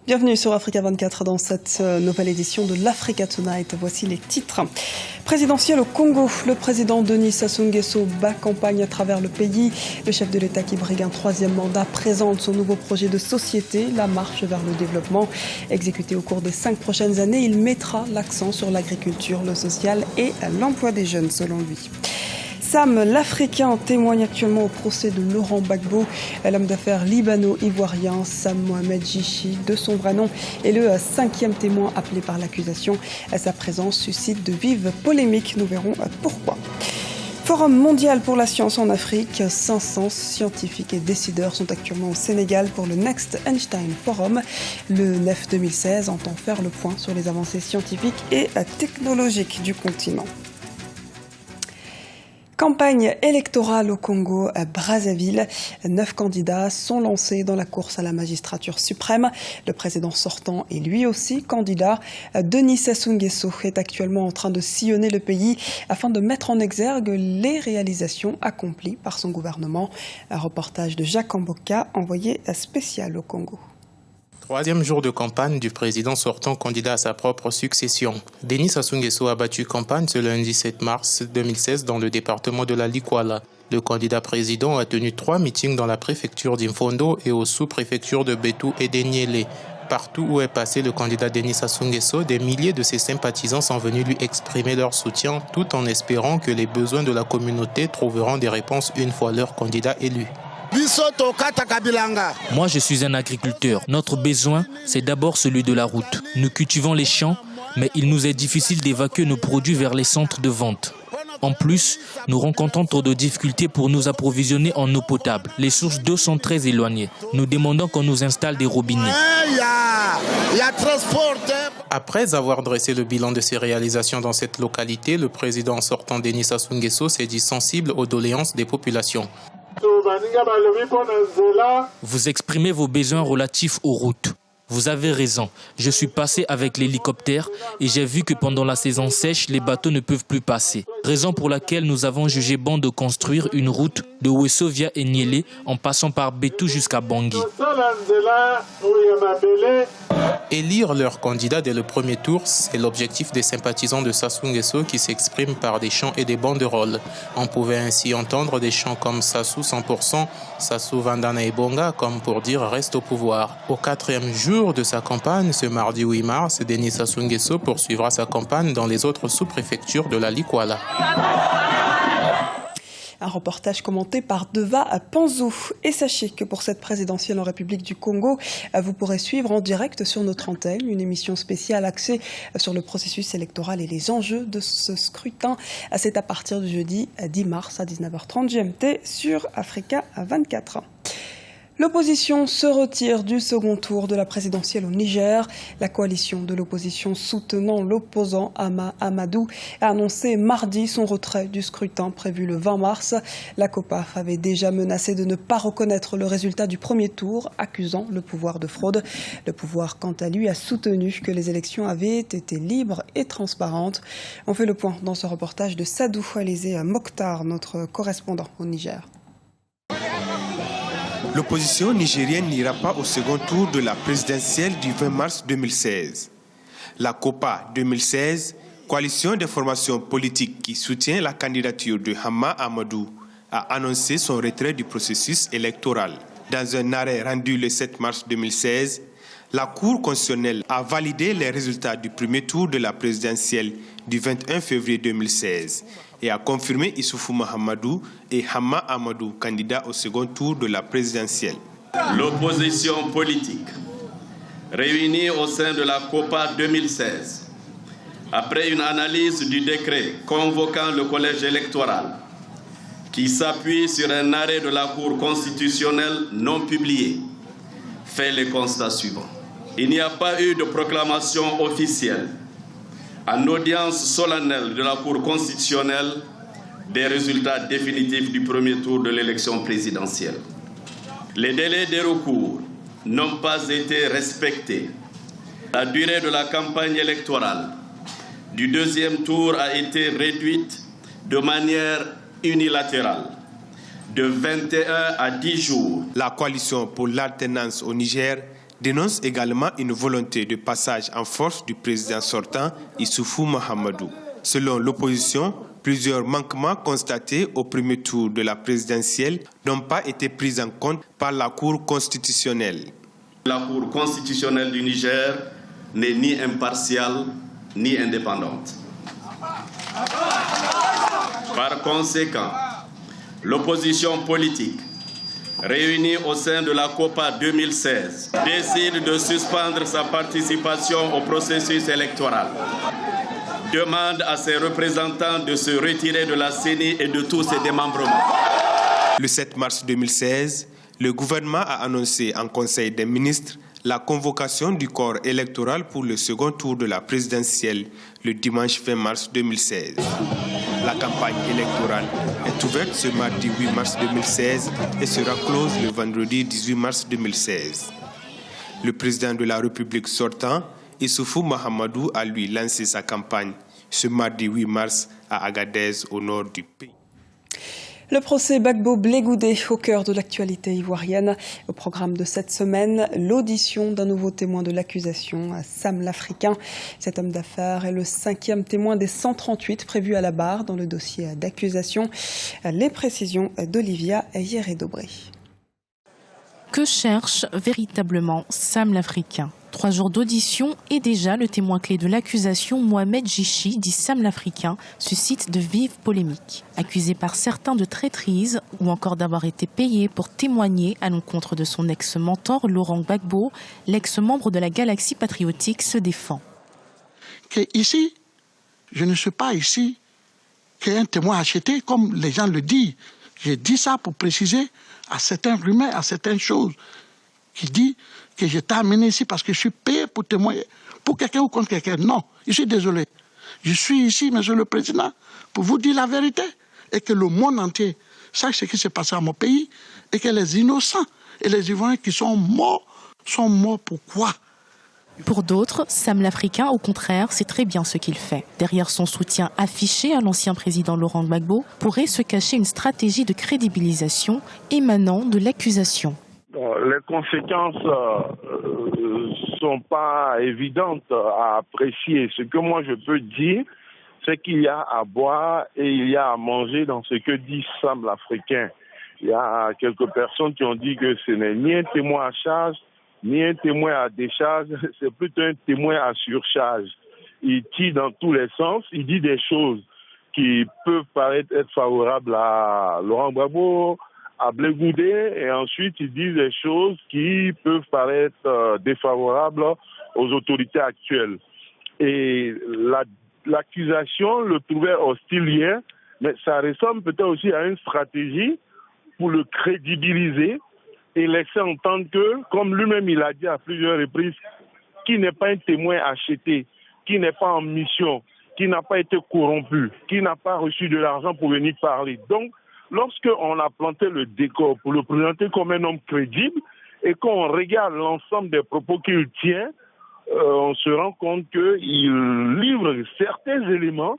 Bienvenue sur Africa 24 dans cette nouvelle édition de l'Africa Tonight. Voici les titres. Présidentiel au Congo, le président Denis Sassou Nguesso bat campagne à travers le pays. Le chef de l'État qui brigue un troisième mandat présente son nouveau projet de société, la marche vers le développement. Exécuté au cours des 5 prochaines années, il mettra l'accent sur l'agriculture, le social et l'emploi des jeunes selon lui. Sam, l'Africain, témoigne actuellement au procès de Laurent Gbagbo. L'homme d'affaires libano-ivoirien Sam Mohamed Jichi, de son vrai nom, est le 5e témoin appelé par l'accusation. Sa présence suscite de vives polémiques. Nous verrons pourquoi. Forum mondial pour la science en Afrique. 500 scientifiques et décideurs sont actuellement au Sénégal pour le Next Einstein Forum. Le NEF 2016 entend faire le point sur les avancées scientifiques et technologiques du continent. Campagne électorale au Congo, à Brazzaville. 9 candidats sont lancés dans la course à la magistrature suprême. Le président sortant est lui aussi candidat. Denis Sassou Nguesso est actuellement en train de sillonner le pays afin de mettre en exergue les réalisations accomplies par son gouvernement. Un reportage de Jacques Amboka, envoyé spécial au Congo. Troisième jour de campagne du président sortant candidat à sa propre succession. Denis Sassou Nguesso a battu campagne ce lundi 7 mars 2016 dans le département de la Likwala. Le candidat président a tenu 3 meetings dans la préfecture d'Imfondo et aux sous-préfectures de Betou et d'Enyele. Partout où est passé le candidat Denis Sassou Nguesso, des milliers de ses sympathisants sont venus lui exprimer leur soutien tout en espérant que les besoins de la communauté trouveront des réponses une fois leur candidat élu. Moi, je suis un agriculteur. Notre besoin, c'est d'abord celui de la route. Nous cultivons les champs, mais il nous est difficile d'évacuer nos produits vers les centres de vente. En plus, nous rencontrons trop de difficultés pour nous approvisionner en eau potable. Les sources d'eau sont très éloignées. Nous demandons qu'on nous installe des robinets. Après avoir dressé le bilan de ses réalisations dans cette localité, le président sortant Denis Sassou Nguesso s'est dit sensible aux doléances des populations. Vous exprimez vos besoins relatifs aux routes. Vous avez raison. Je suis passé avec l'hélicoptère et j'ai vu que pendant la saison sèche, les bateaux ne peuvent plus passer. Raison pour laquelle nous avons jugé bon de construire une route de Wesso via Enyele en passant par Betou jusqu'à Bangui. Élire leur candidat dès le premier tour, c'est l'objectif des sympathisants de Sassou Nguesso qui s'expriment par des chants et des banderoles. On pouvait ainsi entendre des chants comme Sassou 100%, Sassou Vandana et Bonga, comme pour dire reste au pouvoir. Au 4e jour de sa campagne, ce mardi 8 mars, Denis Sassou Nguesso poursuivra sa campagne dans les autres sous-préfectures de la Likwala. Un reportage commenté par Deva Panzou. Et sachez que pour cette présidentielle en République du Congo, vous pourrez suivre en direct sur notre antenne une émission spéciale axée sur le processus électoral et les enjeux de ce scrutin. C'est à partir du jeudi 10 mars à 19h30 GMT sur Africa 24. L'opposition se retire du second tour de la présidentielle au Niger. La coalition de l'opposition soutenant l'opposant Hama Amadou a annoncé mardi son retrait du scrutin prévu le 20 mars. La COPAF avait déjà menacé de ne pas reconnaître le résultat du premier tour, accusant le pouvoir de fraude. Le pouvoir, quant à lui, a soutenu que les élections avaient été libres et transparentes. On fait le point dans ce reportage de Sadou Alizé Mokhtar, notre correspondant au Niger. L'opposition nigérienne n'ira pas au second tour de la présidentielle du 20 mars 2016. La COPA 2016, coalition des formations politiques qui soutient la candidature de Hama Amadou, a annoncé son retrait du processus électoral. Dans un arrêt rendu le 7 mars 2016, la Cour constitutionnelle a validé les résultats du premier tour de la présidentielle du 21 février 2016 et a confirmé Issoufou Mahamadou et Hama Amadou candidats au second tour de la présidentielle. L'opposition politique réunie au sein de la COPA 2016, après une analyse du décret convoquant le collège électoral, qui s'appuie sur un arrêt de la Cour constitutionnelle non publié, fait le constat suivant. Il n'y a pas eu de proclamation officielle en audience solennelle de la Cour constitutionnelle des résultats définitifs du premier tour de l'élection présidentielle. Les délais de recours n'ont pas été respectés. La durée de la campagne électorale du deuxième tour a été réduite de manière unilatérale de 21 à 10 jours. La coalition pour l'alternance au Niger dénonce également une volonté de passage en force du président sortant Issoufou Mahamadou. Selon l'opposition, plusieurs manquements constatés au premier tour de la présidentielle n'ont pas été pris en compte par la Cour constitutionnelle. La Cour constitutionnelle du Niger n'est ni impartiale ni indépendante. Par conséquent, l'opposition politique réunie au sein de la COPA 2016 décide de suspendre sa participation au processus électoral. Demande à ses représentants de se retirer de la CENI et de tous ses démembrements. Le 7 mars 2016, le gouvernement a annoncé en Conseil des ministres la convocation du corps électoral pour le second tour de la présidentielle le dimanche 20 mars 2016. La campagne électorale est ouverte ce mardi 8 mars 2016 et sera close le vendredi 18 mars 2016. Le président de la République sortant, Issoufou Mahamadou, a lui lancé sa campagne ce mardi 8 mars à Agadez, au nord du pays. Le procès Gbagbo-Blegoudé au cœur de l'actualité ivoirienne. Au programme de cette semaine, l'audition d'un nouveau témoin de l'accusation, Sam l'Africain. Cet homme d'affaires est le 5e témoin des 138 prévus à la barre dans le dossier d'accusation. Les précisions d'Olivia Hieré-Dobré. Que cherche véritablement Sam l'Africain ? 3 jours d'audition et déjà le témoin clé de l'accusation, Mohamed Jichi, dit Sam l'Africain, suscite de vives polémiques. Accusé par certains de traîtrise ou encore d'avoir été payé pour témoigner à l'encontre de son ex-mentor Laurent Gbagbo, l'ex-membre de la Galaxie patriotique se défend. Que ici, je ne suis pas ici qu'un témoin acheté comme les gens le disent. J'ai dit ça pour préciser à certains rumeurs, à certaines choses, qui dit que je t'ai amené ici parce que je suis payé pour témoigner pour quelqu'un ou contre quelqu'un. Non, je suis désolé. Je suis ici, Monsieur le Président, pour vous dire la vérité et que le monde entier sache ce qui s'est passé à mon pays et que les innocents et les Ivoiriens qui sont morts pourquoi ? Pour d'autres, Sam l'Africain, au contraire, sait très bien ce qu'il fait. Derrière son soutien affiché à l'ancien président Laurent Gbagbo pourrait se cacher une stratégie de crédibilisation émanant de l'accusation. Les conséquences sont pas évidentes à apprécier. Ce que moi je peux dire, c'est qu'il y a à boire et il y a à manger dans ce que dit Sam l'Africain. Il y a quelques personnes qui ont dit que ce n'est ni un témoin à charge, ni un témoin à décharge, c'est plutôt un témoin à surcharge. Il tire dans tous les sens, il dit des choses qui peuvent paraître être favorables à Laurent Gbagbo, à Blegoudé, et ensuite il dit des choses qui peuvent paraître défavorables aux autorités actuelles. Et l'accusation le trouvait hostile, mais ça ressemble peut-être aussi à une stratégie pour le crédibiliser et laisser entendre que, comme lui-même il a dit à plusieurs reprises, qu'il n'est pas un témoin acheté, qui n'est pas en mission, qui n'a pas été corrompu, qui n'a pas reçu de l'argent pour venir parler. Donc, lorsqu'on a planté le décor pour le présenter comme un homme crédible et qu'on regarde l'ensemble des propos qu'il tient, on se rend compte qu'il livre certains éléments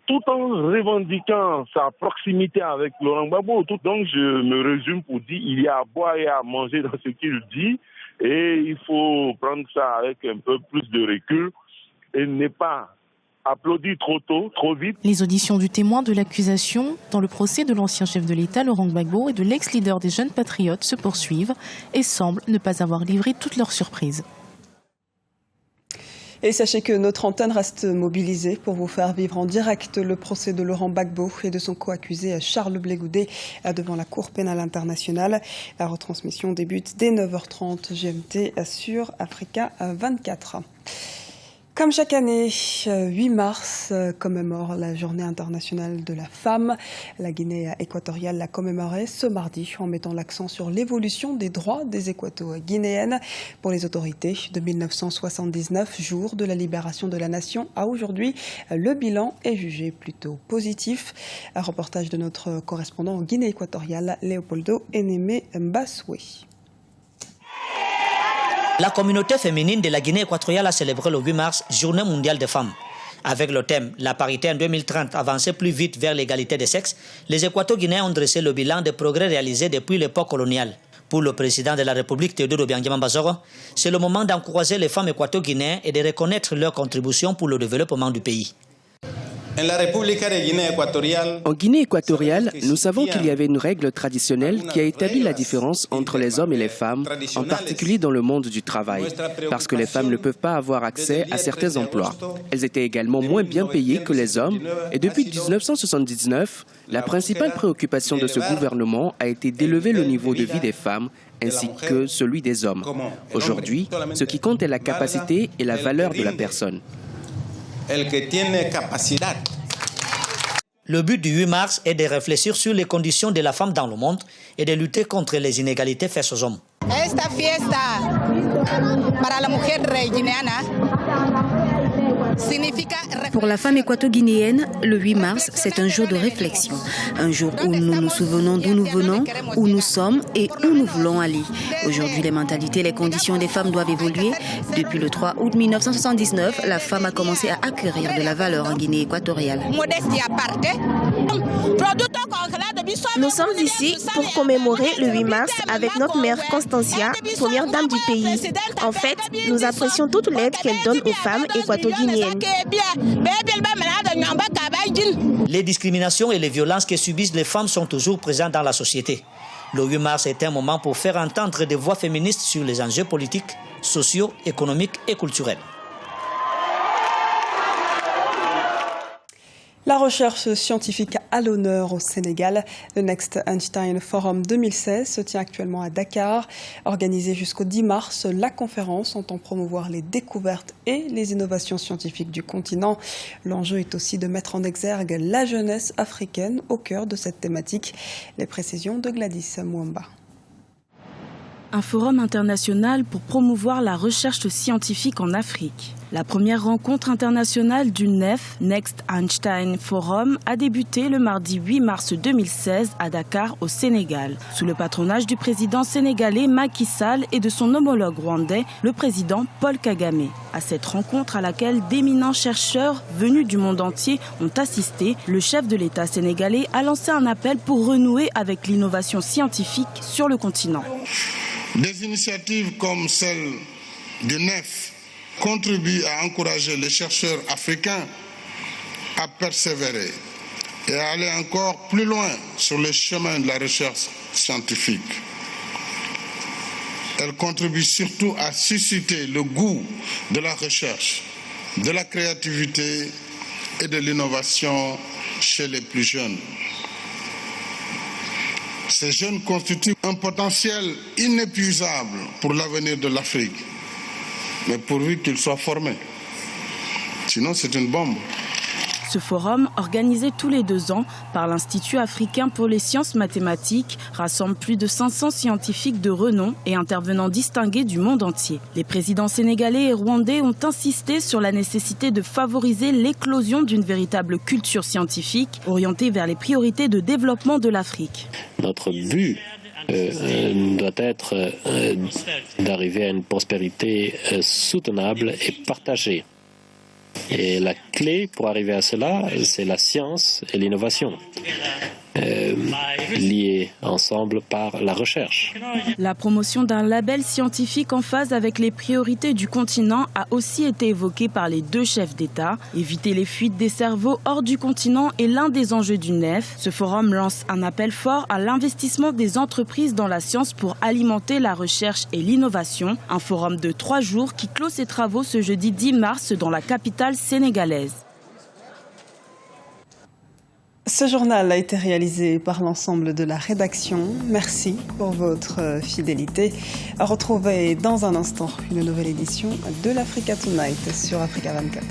tout en revendiquant sa proximité avec Laurent Gbagbo. Donc je me résume pour dire qu'il y a à boire et à manger dans ce qu'il dit et il faut prendre ça avec un peu plus de recul et ne pas applaudir trop tôt, trop vite. Les auditions du témoin de l'accusation dans le procès de l'ancien chef de l'État Laurent Gbagbo et de l'ex-leader des Jeunes Patriotes se poursuivent et semblent ne pas avoir livré toutes leurs surprises. Et sachez que notre antenne reste mobilisée pour vous faire vivre en direct le procès de Laurent Gbagbo et de son co-accusé Charles Blegoudé devant la Cour pénale internationale. La retransmission débute dès 9h30 GMT sur Africa 24. Comme chaque année, 8 mars commémore la Journée internationale de la femme. La Guinée équatoriale l'a commémorée ce mardi en mettant l'accent sur l'évolution des droits des équato-guinéennes. Pour les autorités, de 1979, jour de la libération de la nation, à aujourd'hui, le bilan est jugé plutôt positif. Un reportage de notre correspondant en Guinée équatoriale, Léopoldo Enemé Mbasoué. La communauté féminine de la Guinée équatoriale a célébré le 8 mars, Journée mondiale des femmes. Avec le thème « La parité en 2030, avancer plus vite vers l'égalité des sexes », les Équato-Guinéens ont dressé le bilan des progrès réalisés depuis l'époque coloniale. Pour le président de la République, Théodore Obiang Bazoro, c'est le moment d'encourager les femmes équato-guinéennes et de reconnaître leur contribution pour le développement du pays. En Guinée équatoriale, nous savons qu'il y avait une règle traditionnelle qui a établi la différence entre les hommes et les femmes, en particulier dans le monde du travail, parce que les femmes ne peuvent pas avoir accès à certains emplois. Elles étaient également moins bien payées que les hommes, et depuis 1979, la principale préoccupation de ce gouvernement a été d'élever le niveau de vie des femmes ainsi que celui des hommes. Aujourd'hui, ce qui compte est la capacité et la valeur de la personne. Le but du 8 mars est de réfléchir sur les conditions de la femme dans le monde et de lutter contre les inégalités faites aux hommes. Esta fiesta para la mujer guineana Pour la femme équato-guinéenne, le 8 mars, c'est un jour de réflexion. Un jour où nous nous souvenons d'où nous venons, où nous sommes et où nous voulons aller. Aujourd'hui, les mentalités et les conditions des femmes doivent évoluer. Depuis le 3 août 1979, la femme a commencé à acquérir de la valeur en Guinée équatoriale. Nous sommes ici pour commémorer le 8 mars avec notre mère Constancia, première dame du pays. En fait, nous apprécions toute l'aide qu'elle donne aux femmes équato-guinéennes. Les discriminations et les violences que subissent les femmes sont toujours présentes dans la société. Le 8 mars est un moment pour faire entendre des voix féministes sur les enjeux politiques, sociaux, économiques et culturels. La recherche scientifique à l'honneur au Sénégal. Le Next Einstein Forum 2016 se tient actuellement à Dakar. Organisée jusqu'au 10 mars, la conférence entend promouvoir les découvertes et les innovations scientifiques du continent. L'enjeu est aussi de mettre en exergue la jeunesse africaine au cœur de cette thématique. Les précisions de Gladys Mwamba. Un forum international pour promouvoir la recherche scientifique en Afrique. La première rencontre internationale du NEF, Next Einstein Forum, a débuté le mardi 8 mars 2016 à Dakar, au Sénégal, sous le patronage du président sénégalais Macky Sall et de son homologue rwandais, le président Paul Kagame. À cette rencontre à laquelle d'éminents chercheurs venus du monde entier ont assisté, le chef de l'État sénégalais a lancé un appel pour renouer avec l'innovation scientifique sur le continent. Des initiatives comme celle du NEF contribuent à encourager les chercheurs africains à persévérer et à aller encore plus loin sur le chemin de la recherche scientifique. Elles contribuent surtout à susciter le goût de la recherche, de la créativité et de l'innovation chez les plus jeunes. Ces jeunes constituent un potentiel inépuisable pour l'avenir de l'Afrique, mais pourvu qu'ils soient formés. Sinon, c'est une bombe. Ce forum, organisé tous les 2 ans par l'Institut africain pour les sciences mathématiques, rassemble plus de 500 scientifiques de renom et intervenants distingués du monde entier. Les présidents sénégalais et rwandais ont insisté sur la nécessité de favoriser l'éclosion d'une véritable culture scientifique orientée vers les priorités de développement de l'Afrique. Notre but doit être d'arriver à une prospérité soutenable et partagée. Et la clé pour arriver à cela, c'est la science et l'innovation, liées ensemble par la recherche. La promotion d'un label scientifique en phase avec les priorités du continent a aussi été évoquée par les 2 chefs d'État. Éviter les fuites des cerveaux hors du continent est l'un des enjeux du NEF. Ce forum lance un appel fort à l'investissement des entreprises dans la science pour alimenter la recherche et l'innovation. Un forum de 3 jours qui clôt ses travaux ce jeudi 10 mars dans la capitale sénégalaise. Ce journal a été réalisé par l'ensemble de la rédaction. Merci pour votre fidélité. Retrouvez dans un instant une nouvelle édition de l'Africa Tonight sur Africa 24.